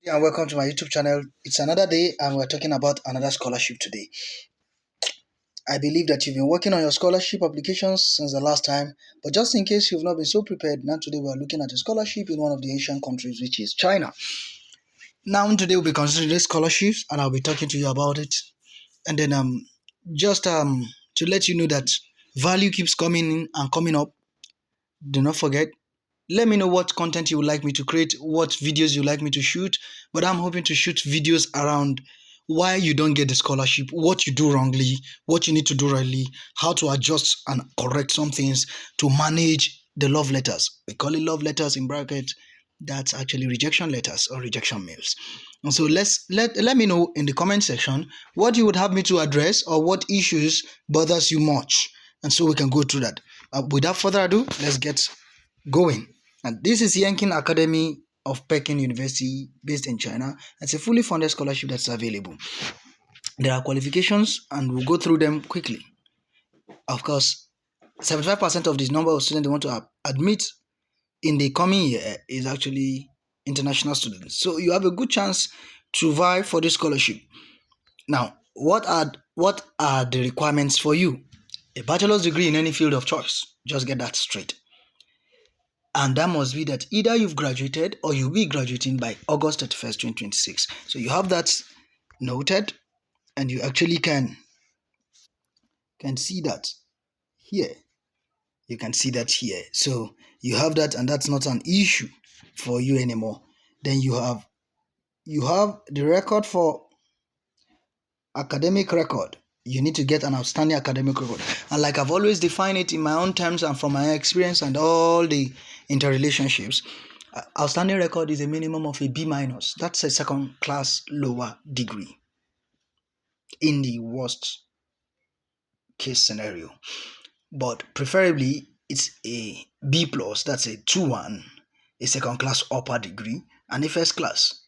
And welcome to my YouTube channel. It's another day and we're talking about another scholarship today. I believe that you've been working on your scholarship applications since the last time, but just in case you've not been so prepared, now today we're looking at a scholarship in one of the Asian countries, which is China. Now today we'll be considering these scholarships and I'll be talking to you about it. And then just to let you know that value keeps coming in and coming up. Do not forget, let me know what content you would like me to create, what videos you like me to shoot. But I'm hoping to shoot videos around why you don't get the scholarship, what you do wrongly, what you need to do rightly, how to adjust and correct some things to manage the love letters. We call it love letters in brackets. That's actually rejection letters or rejection mails. And so let me know in the comment section what you would have me to address or what issues bothers you much. And so we can go through that. Without further ado, let's get going. And this is Yenching Academy of Perking University based in China. It's a fully funded scholarship that's available. There are qualifications and we'll go through them quickly. Of course, 75% of the number of students they want to admit in the coming year is actually international students. So you have a good chance to vie for this scholarship. Now, what are the requirements for you? A bachelor's degree in any field of choice. Just get that straight. And that must be that either you've graduated or you'll be graduating by August 31st, 2026. So you have that noted and you actually can see that here. You can see that here. So you have that and that's not an issue for you anymore. Then you have the record for academic record. You need to get an outstanding academic record. And like I've always defined it in my own terms and from my experience and all the interrelationships, outstanding record is a minimum of a B minus. That's a second class lower degree in the worst case scenario. But preferably it's a B plus, that's a 2-1, a second class upper degree, and a first class.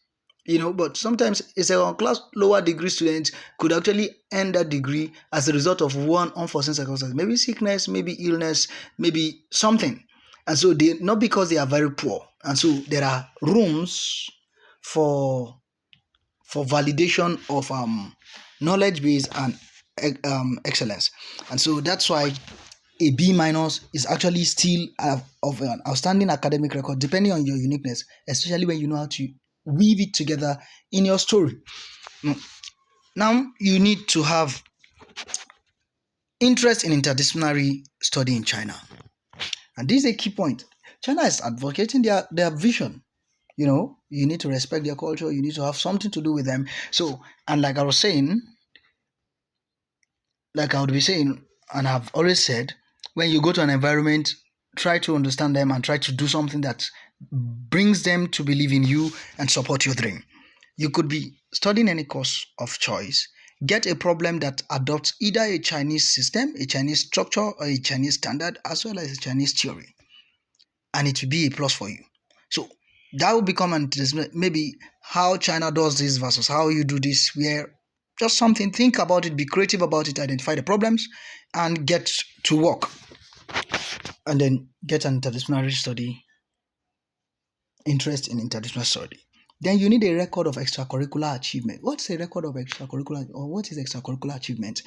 But sometimes a second class lower degree student could actually end that degree as a result of one unforeseen circumstance, maybe sickness, maybe illness, maybe something. And so they not because they are very poor. And so there are rooms for validation of knowledge base and excellence. And so that's why a B minus is actually still of an outstanding academic record, depending on your uniqueness, especially when you know how to weave it together in your story. Now, you need to have interest in interdisciplinary study in China. And this is a key point. China is advocating their vision. You need to respect their culture. You need to have something to do with them. So, and like I would be saying, and I've always said, when you go to an environment, try to understand them and try to do something that brings them to believe in you and support your dream. You could be studying any course of choice, get a problem that adopts either a Chinese system, a Chinese structure, or a Chinese standard, as well as a Chinese theory. And it will be a plus for you. So that will become maybe how China does this versus how you do this, where just something, think about it, be creative about it, identify the problems, and get to work. And then get an interdisciplinary study, interest in interdisciplinary study. Then you need a record of extracurricular achievement. What's a record of extracurricular, or what is extracurricular achievement?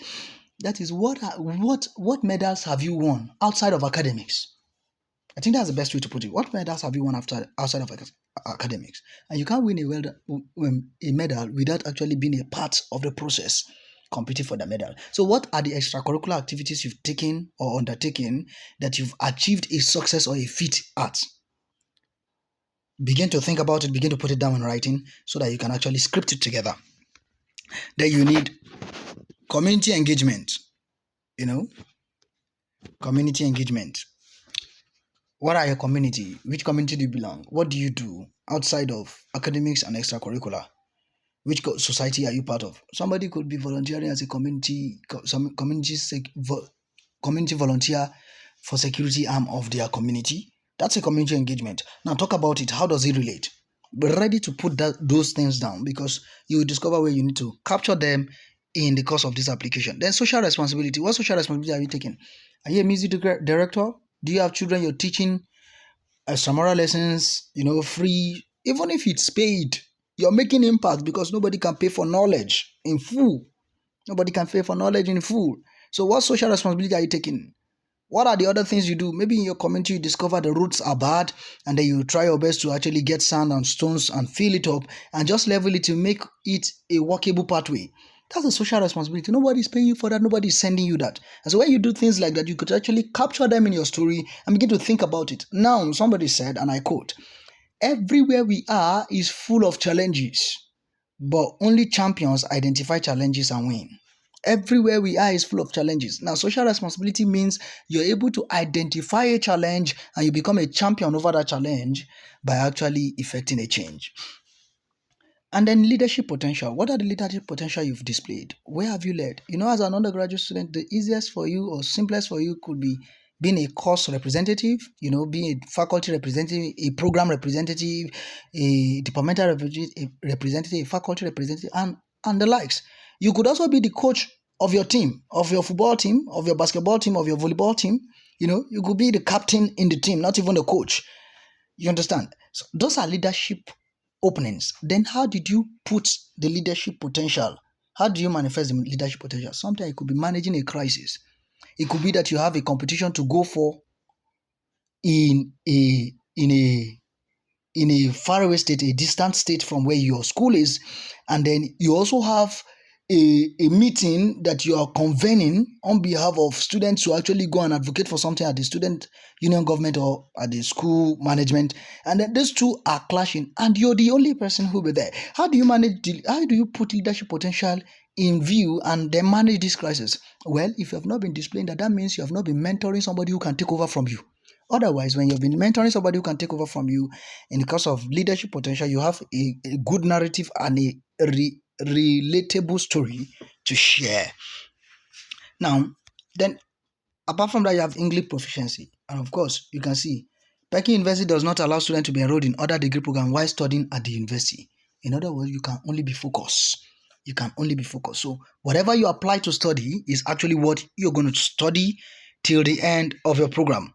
That is what medals have you won outside of academics? I think that's the best way to put it. What medals have you won outside of academics? And you can't win a medal without actually being a part of the process, competing for the medal. So what are the extracurricular activities you've taken or undertaken that you've achieved a success or a feat at? Begin to think about it, begin to put it down in writing so that you can actually script it together. Then you need community engagement. Community engagement. What are your community? Which community do you belong? What do you do outside of academics and extracurricular? Which society are you part of? Somebody could be volunteering as a community volunteer for security arm of their community. That's a community engagement. Now talk about it. How does it relate? Be ready to put those things down because you will discover where you need to capture them in the course of this application. Then social responsibility. What social responsibility are you taking? Are you a music director? Do you have children you're teaching extramural lessons, free, even if it's paid? You're making impact because nobody can pay for knowledge in full. Nobody can pay for knowledge in full. So what social responsibility are you taking? What are the other things you do? Maybe in your community you discover the roots are bad and then you try your best to actually get sand and stones and fill it up and just level it to make it a workable pathway. That's a social responsibility. Nobody's paying you for that. Nobody's sending you that. And so when you do things like that, you could actually capture them in your story and begin to think about it. Now, somebody said, and I quote, everywhere we are is full of challenges, but only champions identify challenges and win. Everywhere we are is full of challenges. Now, social responsibility means you're able to identify a challenge and you become a champion over that challenge by actually effecting a change. And then leadership potential. What are the leadership potential you've displayed? Where have you led? As an undergraduate student, the easiest for you or simplest for you could be being a course representative, being a faculty representative, a program representative, a departmental representative, a faculty representative, and the likes. You could also be the coach of your team, of your football team, of your basketball team, of your volleyball team. You could be the captain in the team, not even the coach. You understand? So those are leadership openings. Then how did you put the leadership potential? How do you manifest the leadership potential? Sometimes it could be managing a crisis. It could be that you have a competition to go for in a faraway state, a distant state from where your school is, and then you also have a meeting that you are convening on behalf of students to actually go and advocate for something at the student union government or at the school management, and then these two are clashing and you're the only person who will be there. How do you put leadership potential in view and then manage this crisis? Well, if you have not been displaying that means you have not been mentoring somebody who can take over from you. Otherwise, when you've been mentoring somebody who can take over from you in the course of leadership potential, you have a good narrative and a relatable story to share. Now, then, apart from that, you have English proficiency. And of course, you can see, Perking University does not allow students to be enrolled in other degree programs while studying at the university. In other words, you can only be focused. You can only be focused. So whatever you apply to study is actually what you're going to study till the end of your program.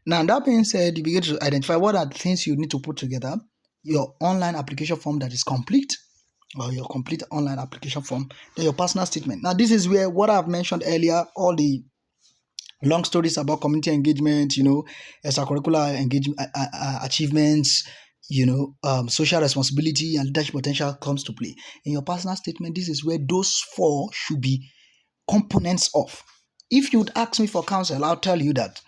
Now, that being said, you begin to identify what are the things you need to put together. Your online application form that is complete, or your complete online application form, then your personal statement. Now, this is where what I've mentioned earlier, all the long stories about community engagement, extracurricular engagement achievements, social responsibility and leadership potential comes to play. In your personal statement, this is where those four should be components of. If you'd ask me for counsel, I'll tell you that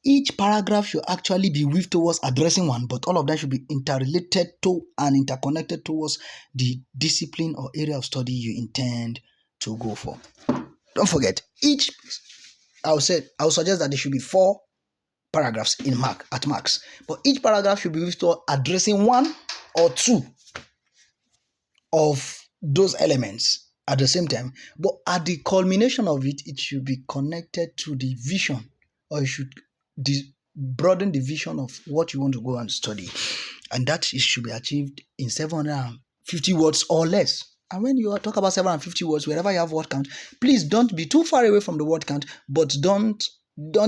each paragraph should actually be weaved towards addressing one, but all of them should be interrelated to and interconnected towards the discipline or area of study you intend to go for. Don't forget, I would suggest that there should be 4 paragraphs at max, but each paragraph should be weaved toward addressing 1 or 2 of those elements at the same time, but at the culmination of it, it should be connected to the vision, or it should broaden the vision of what you want to go and study, and that should be achieved in 750 words or less. And when you talk about 750 words, wherever you have word count, please don't be too far away from the word count, but don't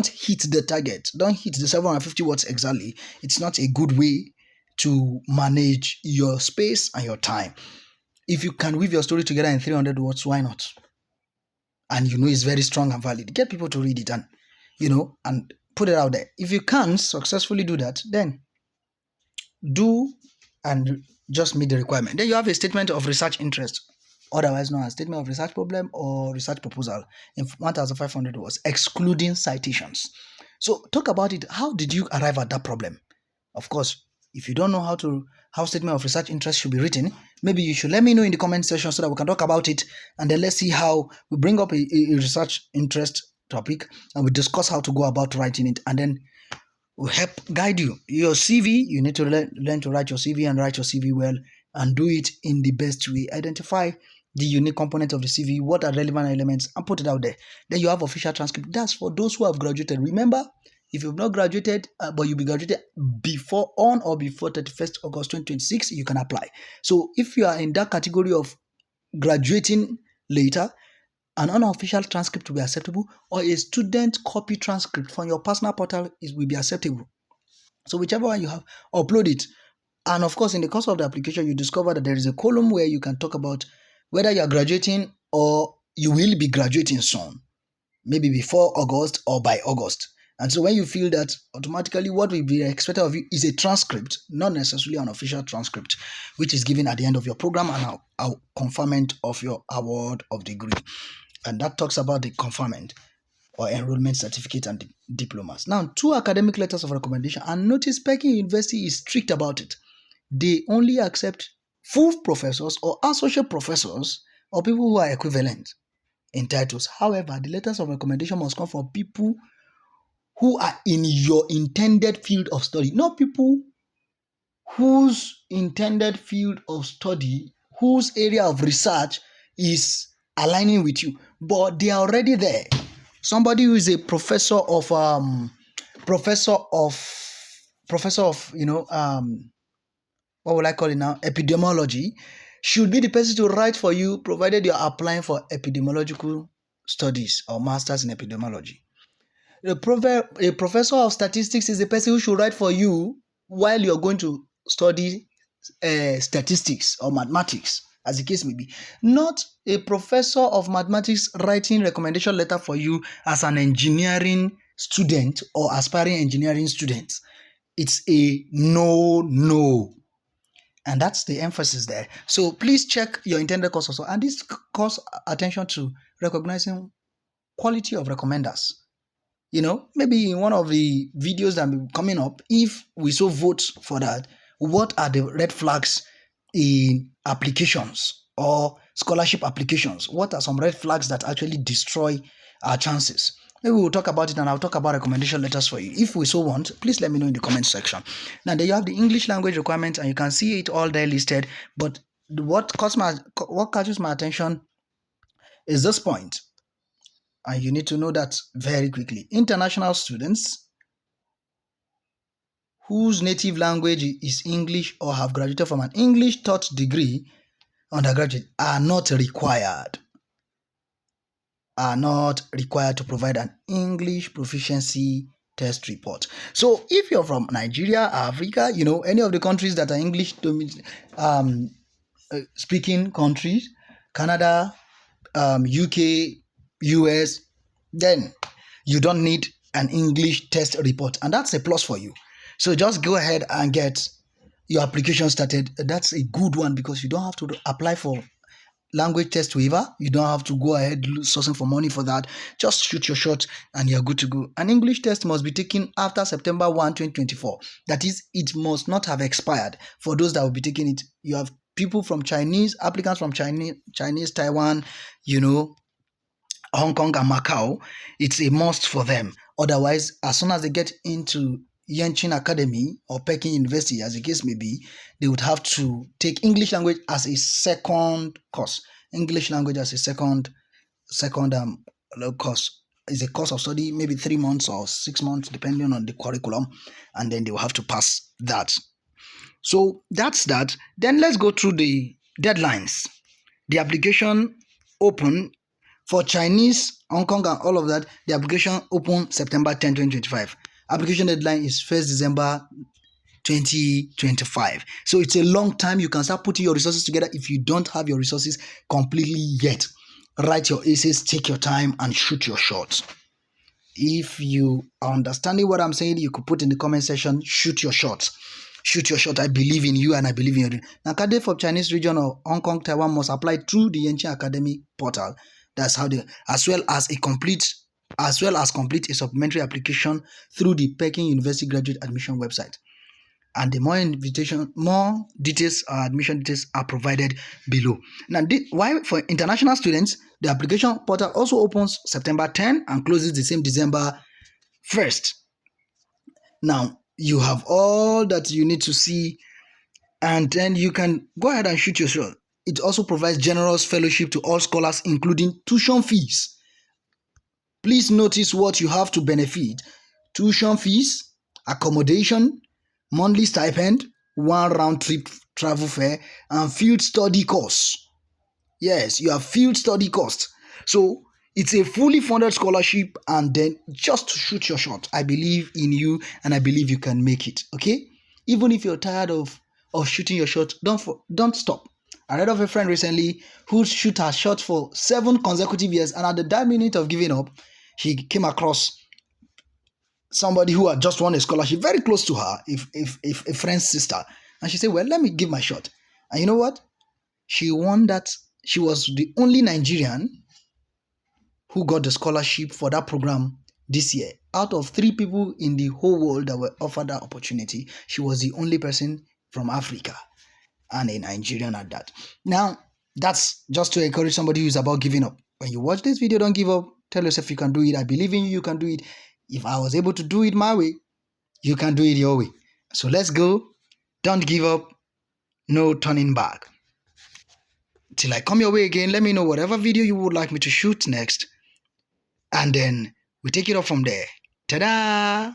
hit the target. Don't hit the 750 words exactly. It's not a good way to manage your space and your time. If you can weave your story together in 300 words, why not? And it's very strong and valid. Get people to read it and put it out there. If you can't successfully do that, then do and just meet the requirement. Then you have a statement of research interest, otherwise known as statement of research problem or research proposal, in 1,500 words, excluding citations. So talk about it. How did you arrive at that problem? Of course, if you don't know how statement of research interest should be written, maybe you should let me know in the comment section so that we can talk about it, and then let's see how we bring up a research interest topic and we discuss how to go about writing it, and then we'll help guide you. Your CV, you need to learn to write your CV and write your CV well and do it in the best way. Identify the unique component of the CV, what are relevant elements, and put it out there. Then you have official transcript. That's for those who have graduated. Remember, if you've not graduated, but you'll be graduated on or before 31st August 2026, you can apply. So if you are in that category of graduating later, an unofficial transcript will be acceptable, or a student copy transcript from your personal portal will be acceptable. So whichever one you have, upload it. And of course, in the course of the application, you discover that there is a column where you can talk about whether you are graduating or you will be graduating soon, maybe before August or by August. And so when you feel that, automatically what will be expected of you is a transcript, not necessarily an official transcript, which is given at the end of your program and a conferment of your award of degree. And that talks about the conferment or enrollment certificate and diplomas. Now, 2 academic letters of recommendation, and notice Perking University is strict about it. They only accept full professors or associate professors or people who are equivalent in titles. However, the letters of recommendation must come from people who are in your intended field of study, not people whose intended field of study, whose area of research is aligning with you, but they are already there. Somebody who is a professor of what will I call it now? Epidemiology should be the person to write for you, provided you are applying for epidemiological studies or masters in epidemiology. A professor of statistics is the person who should write for you while you're going to study statistics or mathematics, as the case may be. Not a professor of mathematics writing recommendation letter for you as an engineering student or aspiring engineering student. It's a no. And that's the emphasis there. So please check your intended course also. And this calls attention to recognizing quality of recommenders. Maybe in one of the videos that will be coming up, if we so vote for that, what are the red flags in applications or scholarship applications? What are some red flags that actually destroy our chances? Maybe we'll talk about it, and I'll talk about recommendation letters for you. If we so want, please let me know in the comment section. Now, there you have the English language requirements, and you can see it all there listed. But what catches my attention is this point. And you need to know that very quickly. International students whose native language is English or have graduated from an English taught degree, undergraduate, are not required to provide an English proficiency test report. So if you're from Nigeria, Africa, any of the countries that are English speaking countries, Canada, UK, US, then you don't need an English test report, and that's a plus for you. So just go ahead and get your application started. That's a good one because you don't have to apply for language test waiver. You don't have to go ahead sourcing for money for that. Just shoot your shot and you're good to go. An English test must be taken after September 1, 2024. That is, it must not have expired for those that will be taking it. You have people from applicants from Chinese, Taiwan, Hong Kong and Macau. It's a must for them. Otherwise, as soon as they get into Yenching Academy or Perking University, as the case may be, they would have to take English language as a second course. English language as a second course is a course of study, maybe 3 months or 6 months, depending on the curriculum, and then they will have to pass that. So that's that. Then let's go through the deadlines. The application open for Chinese, Hong Kong, and all of that. The application open September 10, 2025. Application deadline is 1st December 2025. So it's a long time. You can start putting your resources together if you don't have your resources completely yet. Write your essays, take your time, and shoot your shots. If you are understanding what I'm saying, you could put in the comment section, shoot your shots. Shoot your shot. I believe in you and I believe in you. Now, candidate for Chinese region of Hong Kong, Taiwan must apply through the Yenching Academy portal. That's how as well as complete a supplementary application through the Perking University Graduate Admission website. And the more details, admission details are provided below. Now, why for international students, the application portal also opens September 10 and closes the same December 1st. Now, you have all that you need to see, and then you can go ahead and shoot your shot. It also provides generous fellowship to all scholars, including tuition fees. Please notice what you have to benefit: tuition fees, accommodation, monthly stipend, 1 round trip travel fare, and field study costs. Yes, you have field study costs. So it's a fully funded scholarship, and then just shoot your shot. I believe in you and I believe you can make it. Okay? Even if you're tired of of shooting your shot, don't stop. I read of a friend recently who shoot her shot for 7 consecutive years, and at the dying minute of giving up, she came across somebody who had just won a scholarship very close to her, if a friend's sister, and she said, "Well, let me give my shot." And you know what? She won that. She was the only Nigerian who got the scholarship for that program this year. Out of 3 people in the whole world that were offered that opportunity, she was the only person from Africa, and a Nigerian at that. Now, that's just to encourage somebody who's about giving up. When you watch this video, don't give up. Tell yourself you can do it. I believe in you, you can do it. If I was able to do it my way, you can do it your way. So let's go. Don't give up. No turning back. Till I come your way again, let me know whatever video you would like me to shoot next. And then we take it up from there. Ta-da!